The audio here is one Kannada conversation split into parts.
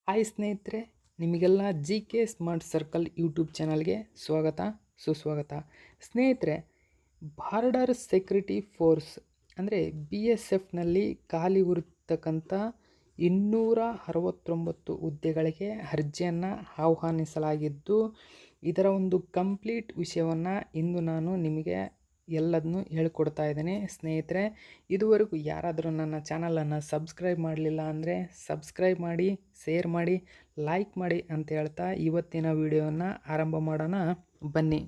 ಹಾಯ್ ಸ್ನೇಹಿತರೆ, ನಿಮಗೆಲ್ಲ G K smart circle YouTube ಚಾನಲ್ಗೆ ಸ್ವಾಗತ ಸುಸ್ವಾಗತ. ಸ್ನೇಹಿತರೆ, ಬಾರ್ಡರ್ ಸೆಕ್ಯೂರಿಟಿ ಫೋರ್ಸ್ ಅಂದರೆ BSFನಲ್ಲಿ ಖಾಲಿ ಇರತಕ್ಕಂಥ 269 ಹುದ್ದೆಗಳಿಗೆ ಅರ್ಜಿಯನ್ನು ಆಹ್ವಾನಿಸಲಾಗಿದ್ದು, ಇದರ ಒಂದು ಕಂಪ್ಲೀಟ್ ವಿಷಯವನ್ನು ಇಂದು ನಾನು ನಿಮಗೆ ಎಲ್ಲದನ್ನು ಹೇಳ್ಕೊಡ್ತಾ ಇದ್ದೀನಿ. ಸ್ನೇಹಿತರೆ, ಇದುವರೆಗೂ ಯಾರಾದರೂ ನನ್ನ ಚಾನಲನ್ನು ಸಬ್ಸ್ಕ್ರೈಬ್ ಮಾಡಲಿಲ್ಲ ಅಂದರೆ ಸಬ್ಸ್ಕ್ರೈಬ್ ಮಾಡಿ, ಶೇರ್ ಮಾಡಿ, ಲೈಕ್ ಮಾಡಿ ಅಂತ ಹೇಳ್ತಾ ಇವತ್ತಿನ ವಿಡಿಯೋವನ್ನು ಆರಂಭ ಮಾಡೋಣ ಬನ್ನಿ.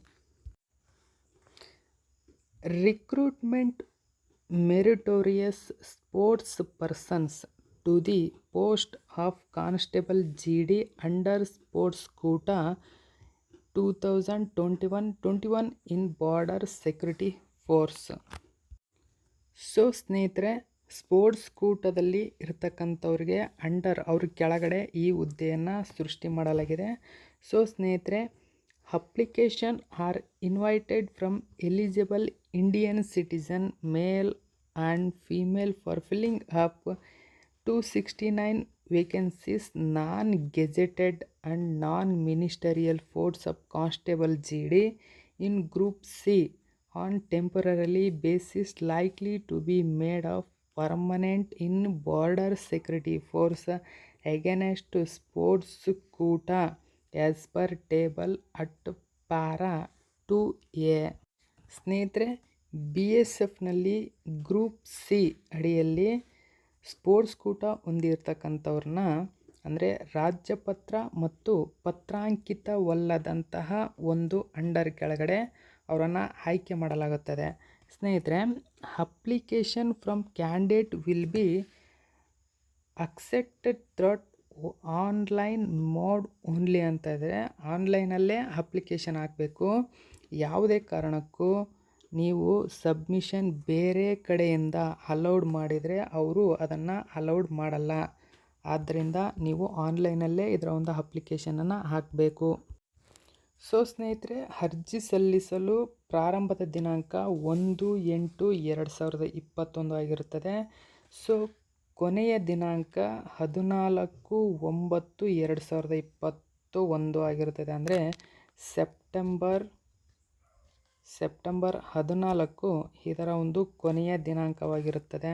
Recruitment meritorious sports persons to the post of constable GD under sports quota 2021 in border security force. So ಸ್ನೇಹಿತರೆ, ಸ್ಪೋರ್ಟ್ಸ್ ಕೋಟಾದಲ್ಲಿ ಇರತಕ್ಕಂಥವ್ರಿಗೆ ಅವ್ರ ಕೆಳಗಡೆ ಈ ಹುದ್ದೆಯನ್ನು ಸೃಷ್ಟಿ ಮಾಡಲಾಗಿದೆ. ಸೊ ಸ್ನೇಹಿತರೆ, application R invited from eligible Indian citizen mail and female for filling up 269 vacancies non-gazetted and non-ministerial force of Constable GD in Group C on temporary basis likely to be made of permanent in border security force against sports quota as per table at para 2A. ಸ್ನೇಹಿತರೆ, BSFನಲ್ಲಿ ಗ್ರೂಪ್ C ಅಡಿಯಲ್ಲಿ ಸ್ಪೋರ್ಟ್ಸ್ ಕೋಟಾ ಹೊಂದಿರತಕ್ಕಂಥವ್ರನ್ನ ಅಂದರೆ ರಾಜ್ಯಪತ್ರ ಮತ್ತು ಪತ್ರಾಂಕಿತವಲ್ಲದಂತಹ ಒಂದು ಅಂಡರ್ ಕೆಳಗಡೆ ಅವರನ್ನು ಆಯ್ಕೆ ಮಾಡಲಾಗುತ್ತದೆ. ಸ್ನೇಹಿತರೆ, application from candidate will be accepted ಥ್ರಟ್ online mode only ಅಂತ ಇದ್ದರೆ ಆನ್ಲೈನಲ್ಲೇ ಅಪ್ಲಿಕೇಶನ್ ಹಾಕಬೇಕು. ಯಾವುದೇ ಕಾರಣಕ್ಕೂ ನೀವು ಸಬ್ಮಿಷನ್ ಬೇರೆ ಕಡೆಯಿಂದ ಅಲೌಡ್ ಮಾಡಿದರೆ ಅವರು ಅದನ್ನು ಅಲೌಡ್ ಮಾಡಲ್ಲ. ಆದ್ದರಿಂದ ನೀವು ಆನ್ಲೈನಲ್ಲೇ ಇದರ ಒಂದು ಅಪ್ಲಿಕೇಶನನ್ನು ಹಾಕಬೇಕು. ಸೊ ಸ್ನೇಹಿತರೆ, ಅರ್ಜಿ ಸಲ್ಲಿಸಲು ಪ್ರಾರಂಭದ ದಿನಾಂಕ 1/8/2021 ಆಗಿರುತ್ತದೆ. ಸೊ ಕೊನೆಯ ದಿನಾಂಕ 14/9/2021 ಆಗಿರುತ್ತದೆ. ಅಂದರೆ ಸೆಪ್ಟೆಂಬರ್ 14 ಇದರ ಒಂದು ಕೊನೆಯ ದಿನಾಂಕವಾಗಿರುತ್ತದೆ.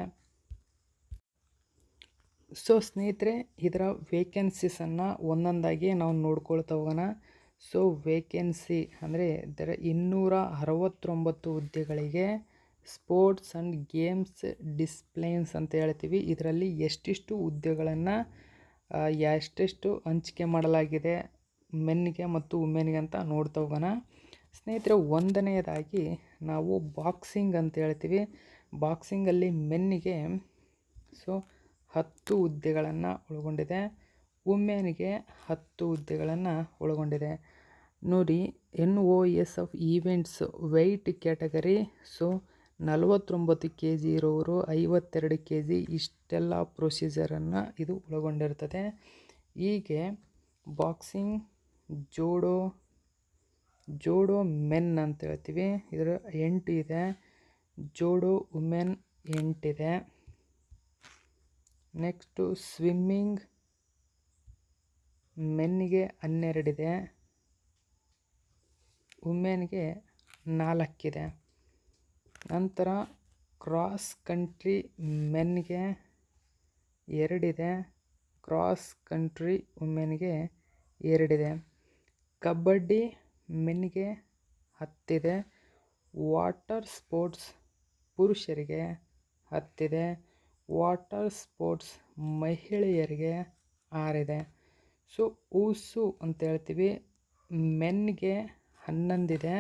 ಸೊ ಸ್ನೇಹಿತರೆ, ಇದರ ವೇಕೆನ್ಸೀಸನ್ನು ಒಂದೊಂದಾಗಿ ನಾವು ನೋಡ್ಕೊಳ್ತಾ ಹೋಗೋಣ. ಸೊ ವೇಕೆನ್ಸಿ ಅಂದರೆ 269 ಹುದ್ದೆಗಳಿಗೆ ಸ್ಪೋರ್ಟ್ಸ್ ಆ್ಯಂಡ್ ಗೇಮ್ಸ್ ಡಿಸಿಪ್ಲಿನ್ಸ್ ಅಂತ ಹೇಳ್ತೀವಿ. ಇದರಲ್ಲಿ ಎಷ್ಟೆಷ್ಟು ಹುದ್ದೆಗಳನ್ನು ಎಷ್ಟೆಷ್ಟು ಹಂಚಿಕೆ ಮಾಡಲಾಗಿದೆ ಮೆನ್ಗೆ ಮತ್ತು ವುಮೆನ್ಗೆ ಅಂತ ನೋಡ್ತಾ ಹೋಗೋಣ. ಸ್ನೇಹಿತರೆ, ಒಂದನೆಯದಾಗಿ ನಾವು ಬಾಕ್ಸಿಂಗ್ ಅಂತ ಹೇಳ್ತೀವಿ. ಬಾಕ್ಸಿಂಗಲ್ಲಿ ಮೆನ್ನಿಗೆ 10 ಹುದ್ದೆಗಳನ್ನು ಒಳಗೊಂಡಿದೆ, ವುಮೆನ್ಗೆ 10 ಹುದ್ದೆಗಳನ್ನು ಒಳಗೊಂಡಿದೆ. ನೋಡಿ, NOSF events weight category 49 kg ಇರೋರು 52 kg ಇಷ್ಟೆಲ್ಲ ಪ್ರೊಸೀಜರನ್ನು ಇದು ಒಳಗೊಂಡಿರ್ತದೆ. ಹೀಗೆ ಬಾಕ್ಸಿಂಗ್, ಜೋಡೋ ಮೆನ್ ಅಂತ ಹೇಳ್ತೀವಿ, ಇದರ 8 ಇದೆ. ಜೋಡೋ ವುಮೆನ್ 8 ಇದೆ. ನೆಕ್ಸ್ಟು ಸ್ವಿಮ್ಮಿಂಗ್ ಮೆನ್ನಿಗೆ 12 ಇದೆ, ವುಮೆನ್ಗೆ 4 ಇದೆ. ನಂತರ ಕ್ರಾಸ್ ಕಂಟ್ರಿ ಮೆನ್ಗೆ 2 ಇದೆ, ಕ್ರಾಸ್ ಕಂಟ್ರಿ ವುಮೆನ್ಗೆ 2 ಇದೆ. ಕಬಡ್ಡಿ ಮೆನ್ಗೆ 10 ಇದೆ, ವಾಟರ್ ಸ್ಪೋರ್ಟ್ಸ್ ಪುರುಷರಿಗೆ 10 ಇದೆ, ವಾಟರ್ ಸ್ಪೋರ್ಟ್ಸ್ ಮಹಿಳೆಯರಿಗೆ 6 ಇದೆ. ಸೊ ಊಸು ಅಂತ ಹೇಳ್ತೀವಿ, ಮೆನ್ಗೆ 11 ಇದೆ.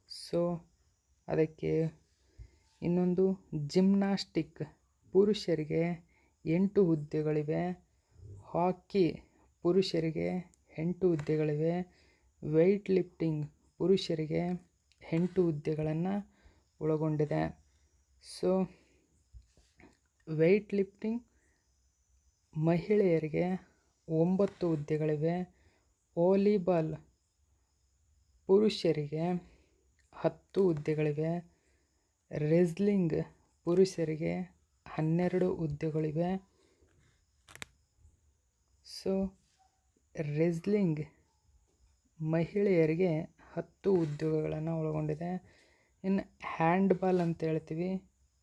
ಸೊ ಅದಕ್ಕೆ ಇನ್ನೊಂದು ಜಿಮ್ನಾಸ್ಟಿಕ್ ಪುರುಷರಿಗೆ 8 ಹುದ್ದೆಗಳಿವೆ, ಹಾಕಿ ಪುರುಷರಿಗೆ 8 ಹುದ್ದೆಗಳಿವೆ, ವೆಯ್ಟ್ ಲಿಫ್ಟಿಂಗ್ ಪುರುಷರಿಗೆ 8 ಹುದ್ದೆಗಳನ್ನು ಒಳಗೊಂಡಿದೆ. ಸೊ ವೆಯ್ಟ್ ಲಿಫ್ಟಿಂಗ್ ಮಹಿಳೆಯರಿಗೆ 9 ಹುದ್ದೆಗಳಿವೆ, ವಾಲಿಬಾಲ್ ಪುರುಷರಿಗೆ 10 ಹುದ್ದೆಗಳಿವೆ, ರೆಸ್ಲಿಂಗ್ ಪುರುಷರಿಗೆ 12 ಹುದ್ದೆಗಳಿವೆ, ಸೊ ರೆಸ್ಲಿಂಗ್ ಮಹಿಳೆಯರಿಗೆ 10 ಉದ್ಯೋಗಗಳನ್ನು ಒಳಗೊಂಡಿದೆ. ಇನ್ನು ಹ್ಯಾಂಡ್ಬಾಲ್ ಅಂತ ಹೇಳ್ತೀವಿ,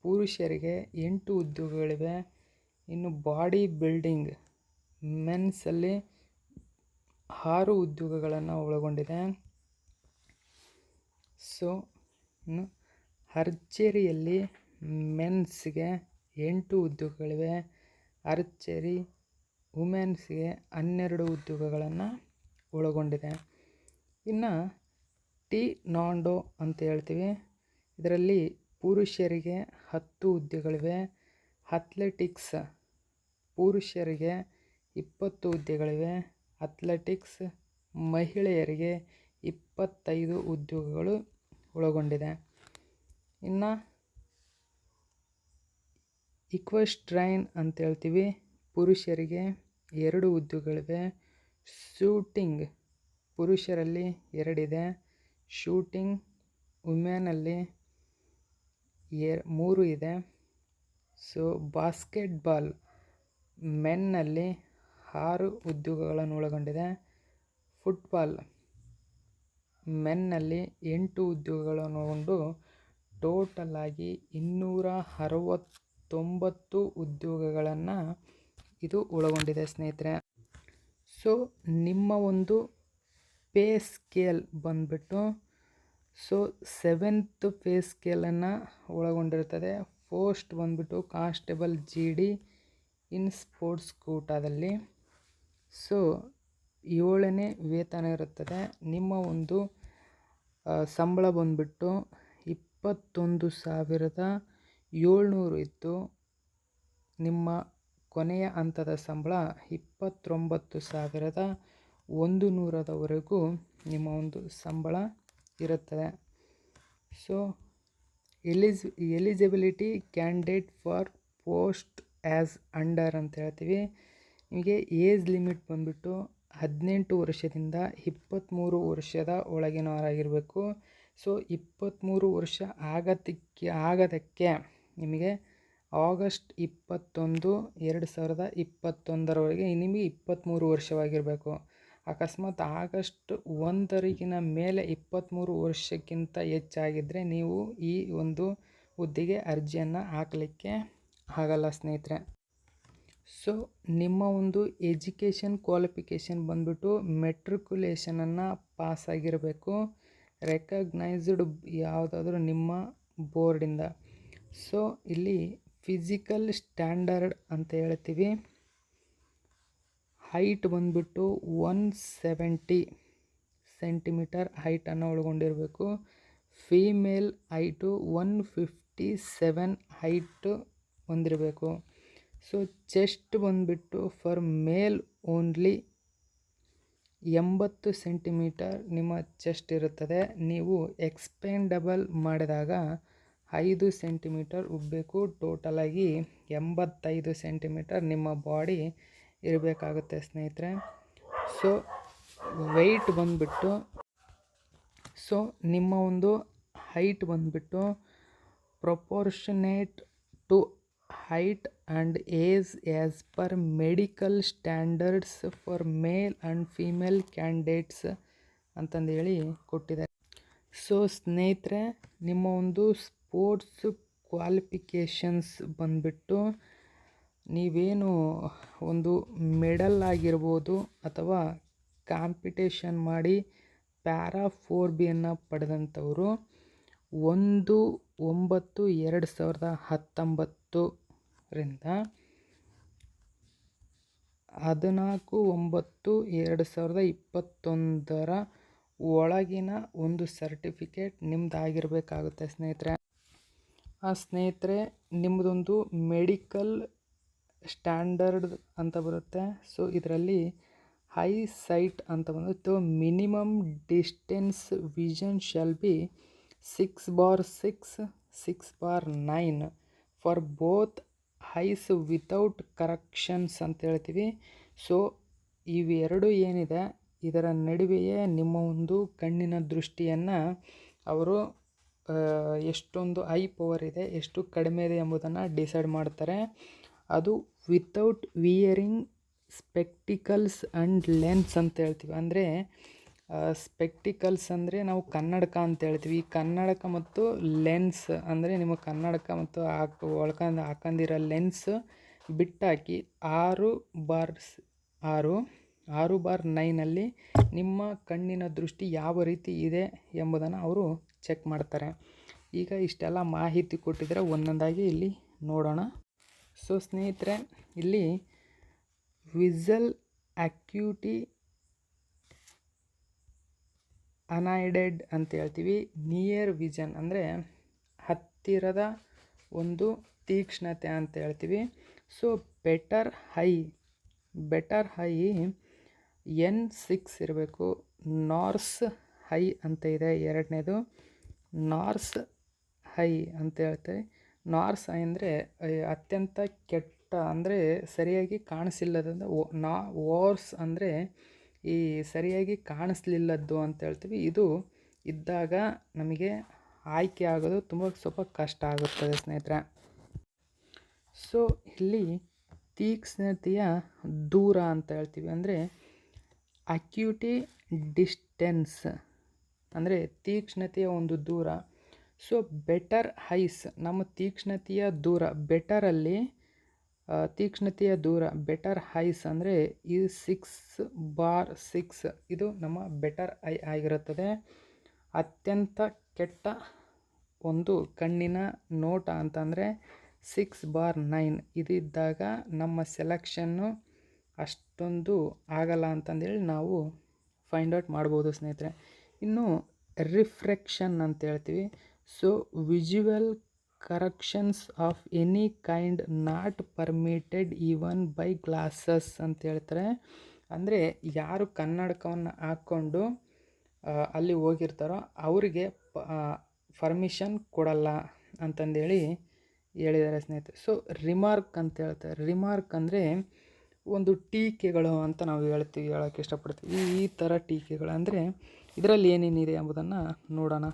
ಪುರುಷರಿಗೆ 8 ಉದ್ಯೋಗಗಳಿವೆ. ಇನ್ನು ಬಾಡಿ ಬಿಲ್ಡಿಂಗ್ ಮೆನ್ಸಲ್ಲಿ 6 ಉದ್ಯೋಗಗಳನ್ನು ಒಳಗೊಂಡಿದೆ. ಸೊ ಇನ್ನು ಆರ್ಚರಿಯಲ್ಲಿ ಮೆನ್ಸ್ಗೆ 8 ಉದ್ಯೋಗಗಳಿವೆ. ಆರ್ಚರಿ ವುಮೆನ್ಸ್ಗೆ 12 ಉದ್ಯೋಗಗಳನ್ನು ಒಳಗೊಂಡಿದೆ. ಇನ್ನು ಟಿ ನಾಂಡೋ ಅಂತ ಹೇಳ್ತೀವಿ, ಇದರಲ್ಲಿ ಪುರುಷರಿಗೆ 10 ಹುದ್ದೆಗಳಿವೆ. ಅಥ್ಲೆಟಿಕ್ಸ್ ಪುರುಷರಿಗೆ 20 ಹುದ್ದೆಗಳಿವೆ. ಅಥ್ಲೆಟಿಕ್ಸ್ ಮಹಿಳೆಯರಿಗೆ 25 ಉದ್ಯೋಗಗಳು ಒಳಗೊಂಡಿದೆ. ಇನ್ನು ಇಕ್ವೆಸ್ಟ್ರೈನ್ ಅಂತ ಹೇಳ್ತೀವಿ, ಪುರುಷರಿಗೆ 2 ಉದ್ಯೋಗಗಳಿವೆ. ಶೂಟಿಂಗ್ ಪುರುಷರಲ್ಲಿ 2 ಇದೆ. ಶೂಟಿಂಗ್ ವುಮೆನಲ್ಲಿ 3 ಇದೆ. ಸೊ ಬಾಸ್ಕೆಟ್ಬಾಲ್ ಮೆನ್ನಲ್ಲಿ 6 ಉದ್ಯೋಗಗಳನ್ನು ಒಳಗೊಂಡಿದೆ. ಫುಟ್ಬಾಲ್ ಮೆನ್ನಲ್ಲಿ 8 ಉದ್ಯೋಗಗಳನ್ನು ಒಳಗೊಂಡು ಟೋಟಲ್ ಆಗಿ 269 ಉದ್ಯೋಗಗಳನ್ನು ಇದು ಒಳಗೊಂಡಿದೆ ಸ್ನೇಹಿತರೆ. ಸೊ ನಿಮ್ಮ ಒಂದು ಪೇ ಸ್ಕೇಲ್ ಬಂದ್ಬಿಟ್ಟು 7th ಪೇ ಸ್ಕೇಲನ್ನು ಒಳಗೊಂಡಿರ್ತದೆ. ಪೋಸ್ಟ್ ಬಂದ್ಬಿಟ್ಟು ಕಾನ್ಸ್ಟೇಬಲ್ GD ಇನ್ ಸ್ಪೋರ್ಟ್ಸ್ ಕೋಟಾದಲ್ಲಿ. ಸೊ 7ನೇ ವೇತನ ಇರುತ್ತದೆ. ನಿಮ್ಮ ಒಂದು ಸಂಬಳ ಬಂದ್ಬಿಟ್ಟು 21,700 ಇತ್ತು. ನಿಮ್ಮ ಕೊನೆಯ ಹಂತದ ಸಂಬಳ 29,100ವರೆಗೂ ನಿಮ್ಮ ಒಂದು ಸಂಬಳ ಇರುತ್ತದೆ. So eligibility candidate for post as under ಅಂತ ಹೇಳ್ತೀವಿ. ನಿಮಗೆ ಏಜ್ ಲಿಮಿಟ್ ಬಂದ್ಬಿಟ್ಟು 18 ವರ್ಷದಿಂದ 23 ವರ್ಷದ ಒಳಗಿನವರಾಗಿರಬೇಕು. ಸೊ 23 ವರ್ಷ ಆಗದಕ್ಕೆ ನಿಮಗೆ ಆಗಸ್ಟ್ 21, 2021ರವರೆಗೆ ನಿಮಗೆ 23 ವರ್ಷವಾಗಿರಬೇಕು. ಅಕಸ್ಮಾತ್ ಆಗಸ್ಟ್ 1 ಮೇಲೆ 23 ವರ್ಷಕ್ಕಿಂತ ಹೆಚ್ಚಾಗಿದ್ದರೆ ನೀವು ಈ ಒಂದು ಹುದ್ದೆಗೆ ಅರ್ಜಿಯನ್ನು ಹಾಕಲಿಕ್ಕೆ ಆಗಲ್ಲ ಸ್ನೇಹಿತರೆ. ಸೊ ನಿಮ್ಮ ಒಂದು ಎಜುಕೇಷನ್ ಕ್ವಾಲಿಫಿಕೇಷನ್ ಬಂದ್ಬಿಟ್ಟು ಮೆಟ್ರಿಕ್ಯುಲೇಷನನ್ನು ಪಾಸಾಗಿರಬೇಕು, ರೆಕಗ್ನೈಸ್ಡ್ ಯಾವುದಾದ್ರೂ ನಿಮ್ಮ ಬೋರ್ಡಿಂದ. ಸೊ ಇಲ್ಲಿ ಫಿಸಿಕಲ್ ಸ್ಟ್ಯಾಂಡರ್ಡ್ ಅಂತ ಹೇಳ್ತೀವಿ. ಹೈಟ್ ಬಂದ್ಬಿಟ್ಟು 170 ಸೆಂಟಿಮೀಟರ್ ಹೈಟನ್ನು ಒಳಗೊಂಡಿರಬೇಕು. ಫೀಮೇಲ್ ಹೈಟು 157 ಹೈಟ್ ಹೊಂದಿರಬೇಕು. ಸೊ ಚೆಸ್ಟ್ ಬಂದ್ಬಿಟ್ಟು ಫಾರ್ ಮೇಲ್ ಓನ್ಲಿ 80 ಸೆಂಟಿಮೀಟರ್ ನಿಮ್ಮ ಚೆಸ್ಟ್ ಇರುತ್ತದೆ. ನೀವು ಎಕ್ಸ್ಪೆಂಡಬಲ್ ಮಾಡಿದಾಗ 5 ಸೆಂಟಿಮೀಟರ್ ಉಬ್ಬಬೇಕು. ಟೋಟಲಾಗಿ 85 ಸೆಂಟಿಮೀಟರ್ ನಿಮ್ಮ ಬಾಡಿ ಇರಬೇಕಾಗುತ್ತೆ ಸ್ನೇಹಿತರೆ. ಸೊ ವೆಯ್ಟ್ ಬಂದ್ಬಿಟ್ಟು ನಿಮ್ಮ ಒಂದು ಹೈಟ್ ಬಂದ್ಬಿಟ್ಟು proportionate to height and age as per medical standards for male and female candidates ಅಂತಂದು ಹೇಳಿ ಕೊಟ್ಟಿದ್ದಾರೆ. ಸೊ ಸ್ನೇಹಿತರೆ, ನಿಮ್ಮ ಒಂದು ಸ್ಪೋರ್ಟ್ಸ್ ಕ್ವಾಲಿಫಿಕೇಷನ್ಸ್ ಬಂದ್ಬಿಟ್ಟು ನೀವೇನು ಒಂದು ಮೆಡಲ್ ಆಗಿರ್ಬೋದು ಅಥವಾ ಕಾಂಪಿಟೇಷನ್ ಮಾಡಿ ಪ್ಯಾರಾ 4Bಯನ್ನು ಪಡೆದಂಥವರು 1/9/2019ರಿಂದ 14/9/2021 ಒಳಗಿನ ಒಂದು ಸರ್ಟಿಫಿಕೇಟ್ ನಿಮ್ಮದಾಗಿರಬೇಕಾಗುತ್ತೆ ಸ್ನೇಹಿತರೆ. ಆ ಸ್ನೇಹಿತರೆ, ನಿಮ್ಮದೊಂದು ಮೆಡಿಕಲ್ ಸ್ಟ್ಯಾಂಡರ್ಡ್ ಅಂತ ಬರುತ್ತೆ. ಸೊ ಇದರಲ್ಲಿ ಹೈ ಸೈಟ್ ಅಂತ ಬಂದಿತ್ತು. Minimum distance vision shall be 6/6, 6/9 for both ice without corrections ಅಂತ ಹೇಳ್ತೀವಿ. ಸೊ ಇವೆರಡು ಏನಿದೆ ಇದರ ನಡುವೆಯೇ ನಿಮ್ಮ ಒಂದು ಕಣ್ಣಿನ ದೃಷ್ಟಿಯನ್ನು ಅವರು ಎಷ್ಟೊಂದು ಐ ಪವರ್ ಇದೆ, ಎಷ್ಟು ಕಡಿಮೆ ಇದೆ ಎಂಬುದನ್ನು ಡಿಸೈಡ್ ಮಾಡ್ತಾರೆ. ಅದು without wearing spectacles and lens ಅಂತ ಹೇಳ್ತೀವಿ. ಅಂದರೆ ಸ್ಪೆಕ್ಟಿಕಲ್ಸ್ ಅಂದರೆ ನಾವು ಕನ್ನಡಕ ಅಂತ ಹೇಳ್ತೀವಿ. ಈ ಕನ್ನಡಕ ಮತ್ತು ಲೆನ್ಸ್ ಅಂದರೆ ನಿಮ್ಮ ಕನ್ನಡಕ ಮತ್ತು ಹಾಕೊಂಡಿರೋ ಲೆನ್ಸ್ ಬಿಟ್ಟಾಕಿ 6/9 ನಿಮ್ಮ ಕಣ್ಣಿನ ದೃಷ್ಟಿ ಯಾವ ರೀತಿ ಇದೆ ಎಂಬುದನ್ನು ಅವರು ಚೆಕ್ ಮಾಡ್ತಾರೆ. ಈಗ ಇಷ್ಟೆಲ್ಲ ಮಾಹಿತಿ ಕೊಟ್ಟಿದ್ರೆ ಒಂದೊಂದಾಗಿ ಇಲ್ಲಿ ನೋಡೋಣ. ಸೊ ಸ್ನೇಹಿತರೆ, ಇಲ್ಲಿ ವಿಸಲ್ ಅಕ್ಯೂಟಿ ಅನಾಯ್ಡೆಡ್ ಅಂತ ಹೇಳ್ತೀವಿ. ನಿಯರ್ ವಿಷನ್ ಅಂದರೆ ಹತ್ತಿರದ ಒಂದು ತೀಕ್ಷ್ಣತೆ ಅಂತ ಹೇಳ್ತೀವಿ. ಸೊ ಬೆಟರ್ ಹೈ N6 ಇರಬೇಕು. ನಾರ್ಸ್ ಹೈ ಅಂತ ಇದೆ ಎರಡನೇದು. ನಾರ್ಸ್ ಹೈ ಅಂತ ಹೇಳ್ತೀವಿ. ನಾರ್ಸ್ ಹೈ ಅಂದರೆ ಅತ್ಯಂತ ಕೆಟ್ಟ ಅಂದರೆ ಸರಿಯಾಗಿ ಕಾಣಿಸಿಲ್ಲದಂತ. ವಾರ್ಸ್ ಅಂದರೆ ಈ ಸರಿಯಾಗಿ ಕಾಣಿಸ್ಲಿಲ್ಲದ್ದು ಅಂತ ಹೇಳ್ತೀವಿ. ಇದು ಇದ್ದಾಗ ನಮಗೆ ಆಯ್ಕೆ ಆಗೋದು ಸ್ವಲ್ಪ ಕಷ್ಟ ಆಗುತ್ತದೆ ಸ್ನೇಹಿತರೆ. ಸೊ ಇಲ್ಲಿ ತೀಕ್ಷ್ಣತೆಯ ದೂರ ಅಂತ ಹೇಳ್ತೀವಿ. ಅಂದರೆ ಅಕ್ಯೂಟಿ ಡಿಸ್ಟೆನ್ಸ್ ಅಂದರೆ ತೀಕ್ಷ್ಣತೆಯ ಒಂದು ದೂರ. ಸೊ ಬೆಟರ್ ಹೈಸ್ ನಮ್ಮ ತೀಕ್ಷ್ಣತೆಯ ದೂರ. ಬೆಟರಲ್ಲಿ ತೀಕ್ಷ್ಣತೆಯ ದೂರ ಬೆಟರ್ ಹೈಸ್ ಅಂದರೆ ಈ 6/6 ಇದು ನಮ್ಮ ಬೆಟರ್ ಐ ಆಗಿರುತ್ತದೆ. ಅತ್ಯಂತ ಕೆಟ್ಟ ಒಂದು ಕಣ್ಣಿನ ನೋಟ ಅಂತಂದರೆ 6/9 ಇದಿದ್ದಾಗ ನಮ್ಮ ಸೆಲೆಕ್ಷನ್ನು ಅಷ್ಟೊಂದು ಆಗಲ್ಲ ಅಂತಂದೇಳಿ ನಾವು ಫೈಂಡ್ ಔಟ್ ಮಾಡ್ಬೋದು ಸ್ನೇಹಿತರೆ. ಇನ್ನು ರಿಫ್ರೆಕ್ಷನ್ ಅಂತ ಹೇಳ್ತೀವಿ. So visual corrections of any kind not permitted even by glasses ಅಂತ ಹೇಳ್ತಾರೆ. ಅಂದರೆ ಯಾರು ಕನ್ನಡಕವನ್ನು ಹಾಕ್ಕೊಂಡು ಅಲ್ಲಿ ಹೋಗಿರ್ತಾರೋ ಅವರಿಗೆ ಪರ್ಮಿಷನ್ ಕೊಡಲ್ಲ ಅಂತಂದೇಳಿ ಹೇಳಿದ್ದಾರೆ ಸ್ನೇಹಿತರೆ. ಸೊ ರಿಮಾರ್ಕ್ ಅಂತ ಹೇಳ್ತಾರೆ. ರಿಮಾರ್ಕ್ ಅಂದರೆ ಒಂದು ಟೀಕೆಗಳು ಅಂತ ನಾವು ಹೇಳೋಕ್ಕೆ ಇಷ್ಟಪಡ್ತೀವಿ. ಈ ಥರ ಟೀಕೆಗಳು ಅಂದರೆ ಇದರಲ್ಲಿ ಏನೇನಿದೆ ಎಂಬುದನ್ನು ನೋಡೋಣ.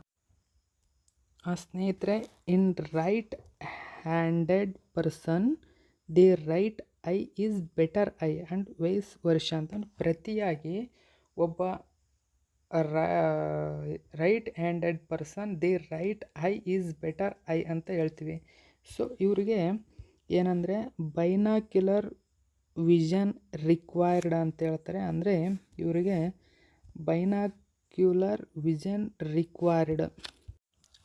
ಸ್ನೇಹಿತರೆ, in right handed person the right I is better I and wise ವರ್ಷ ಅಂತ ಪ್ರತಿಯಾಗಿ ಒಬ್ಬ right handed person the right I is better I ಅಂತ ಹೇಳ್ತೀವಿ. ಸೊ ಇವರಿಗೆ ಏನಂದರೆ ಬೈನಾಕ್ಯುಲರ್ ವಿಷನ್ ರಿಕ್ವೈರ್ಡ್ ಅಂತ ಹೇಳ್ತಾರೆ. ಅಂದರೆ ಇವರಿಗೆ ಬೈನಾಕ್ಯುಲರ್ ವಿಷನ್ ರಿಕ್ವೈರ್ಡ್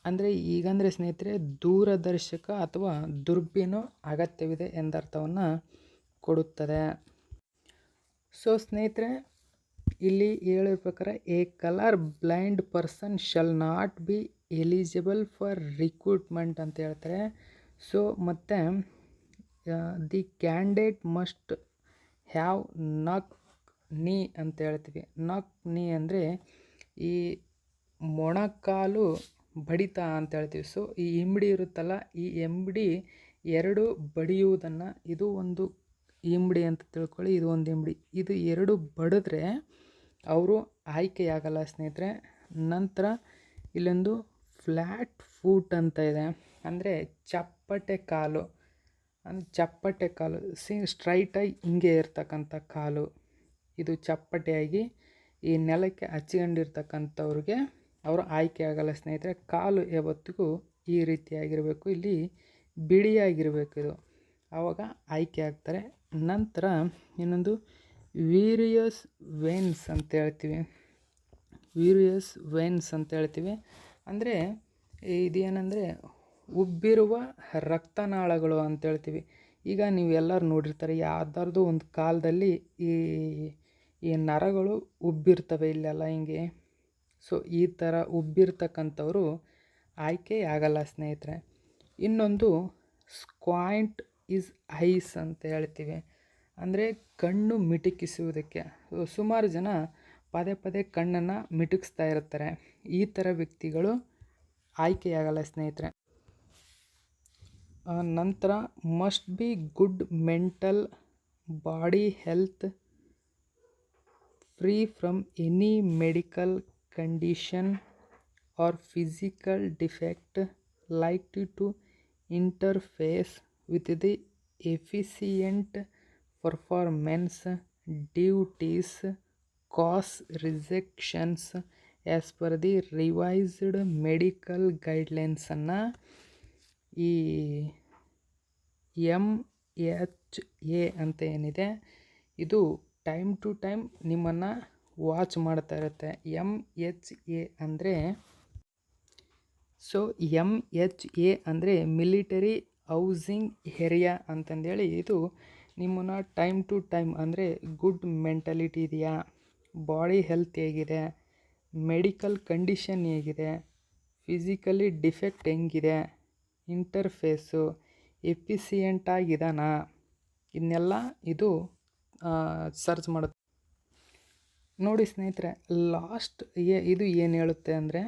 ಅಂದರೆ ಈಗಂದರೆ ಸ್ನೇಹಿತರೆ ದೂರದರ್ಶಕ ಅಥವಾ ದುರ್ಬೀನು ಅಗತ್ಯವಿದೆ ಎಂದರ್ಥವನ್ನು ಕೊಡುತ್ತದೆ. ಸೊ ಸ್ನೇಹಿತರೆ, ಇಲ್ಲಿ ಹೇಳಿದ ಪ್ರಕಾರ A colour blind person shall not be eligible for recruitment ಅಂತ ಹೇಳ್ತಾರೆ. ಸೊ ಮತ್ತು ದಿ ಕ್ಯಾಂಡಿಡೇಟ್ ಮಸ್ಟ್ ಹ್ಯಾವ್ ನಾಕ್ ನೀ ಅಂತ ಹೇಳ್ತೀವಿ. ನಾಕ್ ನೀ ಅಂದರೆ ಈ ಮೊಣಕಾಲು ಬಡಿತ ಅಂತ ಹೇಳ್ತೀವಿ. ಸೊ ಈ ಇಂಬಡಿ ಇರುತ್ತಲ್ಲ, ಈ ಇಂಬಡಿ ಎರಡು ಬಡಿಯುವುದನ್ನು, ಇದು ಒಂದು ಇಂಬಡಿ ಅಂತ ತಿಳ್ಕೊಳ್ಳಿ, ಇದು ಒಂದು ಇಂಬಡಿ, ಇದು ಎರಡು ಬಡಿದ್ರೆ ಅವರು ಆಯ್ಕೆಯಾಗಲ್ಲ ಸ್ನೇಹಿತರೆ. ನಂತರ ಇಲ್ಲೊಂದು ಫ್ಲ್ಯಾಟ್ ಫೂಟ್ ಅಂತ ಇದೆ. ಅಂದರೆ ಚಪ್ಪಟೆ ಕಾಲು ಸ್ಟ್ರೈಟಾಗಿ ಹಿಂಗೆ ಇರ್ತಕ್ಕಂಥ ಕಾಲು, ಇದು ಚಪ್ಪಟೆಯಾಗಿ ಈ ನೆಲಕ್ಕೆ ಹಚ್ಕೊಂಡಿರ್ತಕ್ಕಂಥವ್ರಿಗೆ ಅವರು ಆಯ್ಕೆ ಆಗಲ್ಲ ಸ್ನೇಹಿತರೆ. ಕಾಲು ಯಾವತ್ತಿಗೂ ಈ ರೀತಿಯಾಗಿರಬೇಕು, ಇಲ್ಲಿ ಬಿಳಿಯಾಗಿರಬೇಕು, ಇದು ಆವಾಗ ಆಯ್ಕೆ ಆಗ್ತಾರೆ. ನಂತರ ಇನ್ನೊಂದು ವೀರಿಯಸ್ ವೇನ್ಸ್ ಅಂತ ಹೇಳ್ತೀವಿ. ಅಂದರೆ ಇದೇನೆಂದರೆ ಉಬ್ಬಿರುವ ರಕ್ತನಾಳಗಳು ಅಂತ ಹೇಳ್ತೀವಿ. ಈಗ ನೀವು ಎಲ್ಲರೂ ನೋಡಿರ್ತಾರೆ, ಯಾವ್ದಾರ್ದು ಒಂದು ಕಾಲದಲ್ಲಿ ಈ ನರಗಳು ಉಬ್ಬಿರ್ತವೆ ಇಲ್ಲೆಲ್ಲ ಹಿಂಗೆ. ಸೊ ಈ ಥರ ಉಬ್ಬಿರ್ತಕ್ಕಂಥವ್ರು ಆಯ್ಕೆ ಆಗಲ್ಲ ಸ್ನೇಹಿತರೆ. ಇನ್ನೊಂದು ಸ್ಕ್ವಾಂಟ್ ಈಸ್ ಐಸ್ ಅಂತ ಹೇಳ್ತೀವಿ. ಅಂದರೆ ಕಣ್ಣು ಮಿಟುಕಿಸುವುದಕ್ಕೆ ಸುಮಾರು ಜನ ಪದೇ ಪದೇ ಕಣ್ಣನ್ನು ಮಿಟುಕಿಸ್ತಾ ಇರ್ತಾರೆ. ಈ ಥರ ವ್ಯಕ್ತಿಗಳು ಆಯ್ಕೆಯಾಗಲ್ಲ ಸ್ನೇಹಿತರೆ. ನಂತರ must be good mental body health, free from any medical condition or physical defect likely to interface with the efficient performance duties cause rejections as per the revised medical ಗೈಡ್ಲೈನ್ಸನ್ನು ಈ MHA ಅಂತ ಏನಿದೆ ಇದು ಟೈಮ್ ಟು ಟೈಮ್ ನಿಮ್ಮನ್ನು ವಾಚ್ ಮಾಡ್ತಾ ಇರುತ್ತೆ. MHA ಅಂದರೆ MHA ಅಂದರೆ ಮಿಲಿಟರಿ ಹೌಸಿಂಗ್ ಏರಿಯಾ ಅಂತಂದೇಳಿ ಇದು ನಿಮ್ಮನ್ನು ಟೈಮ್ ಟು ಟೈಮ್ ಅಂದರೆ ಗುಡ್ ಮೆಂಟಾಲಿಟಿ ಇದೆಯಾ, ಬಾಡಿ ಹೆಲ್ತ್ ಹೇಗಿದೆ, ಮೆಡಿಕಲ್ ಕಂಡೀಷನ್ ಹೇಗಿದೆ, ಫಿಸಿಕಲಿ ಡಿಫೆಕ್ಟ್ ಹೆಂಗಿದೆ, ಇಂಟರ್ಫೇಸು ಎಫಿಸಿಯೆಂಟಾಗಿದ್ದಾನಾ, ಇನ್ನೆಲ್ಲ ಇದು ಸರ್ಚ್ ಮಾಡುತ್ತೆ. ನೋಡಿ ಸ್ನೇಹಿತರೆ, ಲಾಸ್ಟ್ ಇದು ಏನು ಹೇಳುತ್ತೆ ಅಂದರೆ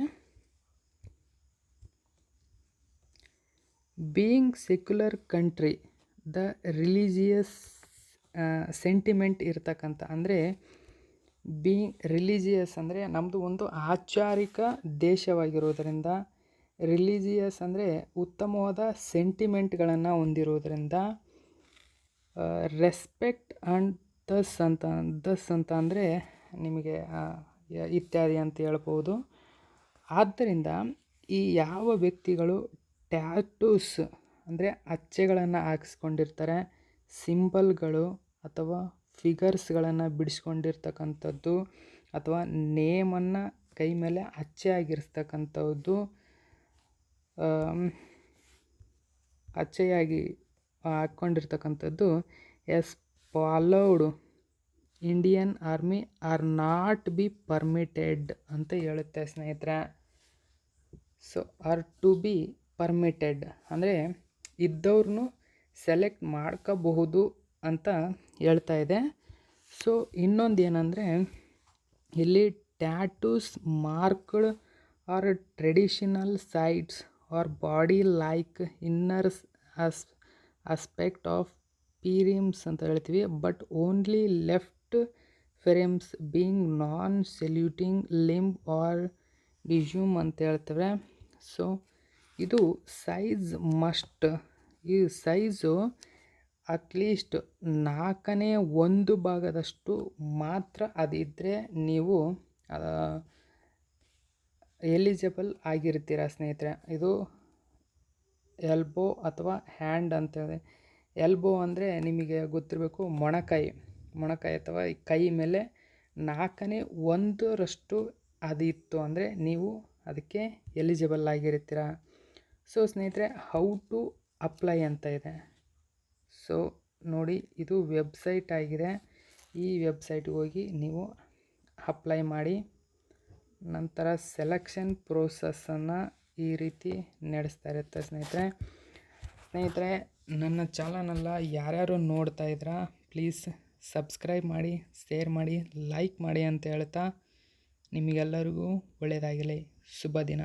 being secular country the religious sentiment ಇರ್ತಕ್ಕಂಥ ಅಂದರೆ ರಿಲಿಜಿಯಸ್ ಅಂದರೆ ನಮ್ಮದು ಒಂದು ಆಚಾರಿಕ ದೇಶವಾಗಿರೋದರಿಂದ, ರಿಲಿಜಿಯಸ್ ಅಂದರೆ ಉತ್ತಮವಾದ ಸೆಂಟಿಮೆಂಟ್ಗಳನ್ನು ಹೊಂದಿರೋದ್ರಿಂದ, ರೆಸ್ಪೆಕ್ಟ್ ಆ್ಯಂಡ್ ದಸ್ ಅಂತ ಅಂದರೆ ನಿಮಗೆ ಇತ್ಯಾದಿ ಅಂತ ಹೇಳ್ಬೋದು. ಆದ್ದರಿಂದ ಈ ಯಾವ ವ್ಯಕ್ತಿಗಳು ಟ್ಯಾಟೂಸ್ ಅಂದರೆ ಅಚ್ಚೆಗಳನ್ನು ಹಾಕಿಸ್ಕೊಂಡಿರ್ತಾರೆ, ಸಿಂಬಲ್ಗಳು ಅಥವಾ ಫಿಗರ್ಸ್ಗಳನ್ನು ಬಿಡಿಸ್ಕೊಂಡಿರ್ತಕ್ಕಂಥದ್ದು ಅಥವಾ ನೇಮನ್ನು ಕೈ ಮೇಲೆ ಅಚ್ಚೆ ಆಗಿರ್ತಕ್ಕಂಥದ್ದು, ಅಚ್ಚೆಯಾಗಿ ಹಾಕ್ಕೊಂಡಿರ್ತಕ್ಕಂಥದ್ದು as followed Indian army are not be permitted ಅಂತ ಹೇಳುತ್ತೆ ಸ್ನೇಹಿತರೆ. ಆರ್ ಟು ಬಿ ಪರ್ಮಿಟೆಡ್ ಅಂದರೆ ಇದ್ದವ್ರನ್ನೂ ಸೆಲೆಕ್ಟ್ ಮಾಡ್ಕೋಬಹುದು ಅಂತ ಹೇಳ್ತಾ ಇದೆ. ಇನ್ನೊಂದು ಏನಂದರೆ ಇಲ್ಲಿ tattoos marked are traditional sites or body like inners aspect of forearms ಅಂತ ಹೇಳ್ತೀವಿ, but only left forearms being non saluting limb or dorsum ಅಂತ ಹೇಳ್ತೇವೆ. ಇದು ಸೈಜ್ ಮಸ್ಟ್, ಈ ಸೈಜು ಅಟ್ಲೀಸ್ಟ್ 1/4 ಮಾತ್ರ ಅದಿದ್ದರೆ ನೀವು ಎಲಿಜಿಬಲ್ ಆಗಿರ್ತೀರ ಸ್ನೇಹಿತರೆ. ಇದು ಎಲ್ಬೋ ಅಥವಾ ಹ್ಯಾಂಡ್ ಅಂತೇಳಿ. ಎಲ್ಬೋ ಅಂದರೆ ನಿಮಗೆ ಗೊತ್ತಿರಬೇಕು, ಮೊಣಕೈ ಅಥವಾ ಕೈ ಮೇಲೆ 1/4 ಅದಿತ್ತು ಅಂದರೆ ನೀವು ಅದಕ್ಕೆ ಎಲಿಜಿಬಲ್ ಆಗಿರ್ತೀರ. ಸ್ನೇಹಿತರೆ, ಹೌ ಟು ಅಪ್ಲೈ ಅಂತ ಇದೆ. ನೋಡಿ, ಇದು ವೆಬ್ಸೈಟ್ ಆಗಿದೆ. ಈ ವೆಬ್ಸೈಟ್ಗೆ ಹೋಗಿ ನೀವು ಅಪ್ಲೈ ಮಾಡಿ. ನಂತರ ಸೆಲೆಕ್ಷನ್ ಪ್ರೋಸೆಸ್ಸನ್ನು ಈ ರೀತಿ ನಡೆಸ್ತಾ ಇರುತ್ತೆ ಸ್ನೇಹಿತರೆ. ನನ್ನ ಚಾನಲನ್ನ ಯಾರ್ಯಾರು ನೋಡ್ತಾ ಇದ್ದೀರಾ ಪ್ಲೀಸ್ ಸಬ್ಸ್ಕ್ರೈಬ್ ಮಾಡಿ, ಶೇರ್ ಮಾಡಿ, ಲೈಕ್ ಮಾಡಿ ಅಂತ ಹೇಳ್ತಾ ನಿಮಗೆಲ್ಲರಿಗೂ ಒಳ್ಳೆಯದಾಗಲಿ. ಶುಭ ದಿನ.